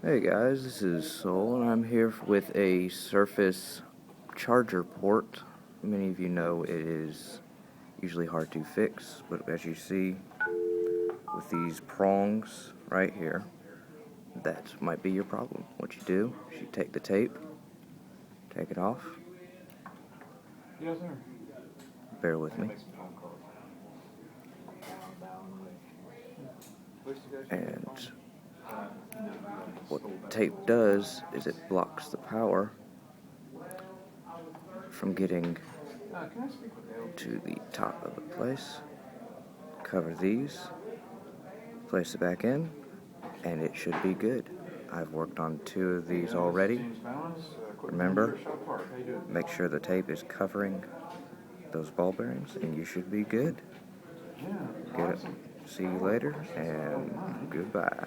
Hey guys, this is Soul, and I'm here with a Surface charger port. Many of you know it is usually hard to fix, but as you see with these prongs right here, that might be your problem. What you do is you take the tape, take it off, bear with me, and what tape does is it blocks the power from getting to the top of the place. Cover these, place it back in, and it should be good. I've worked on 2 of these already. Remember, make sure the tape is covering those ball bearings and you should be good. See you later, and goodbye.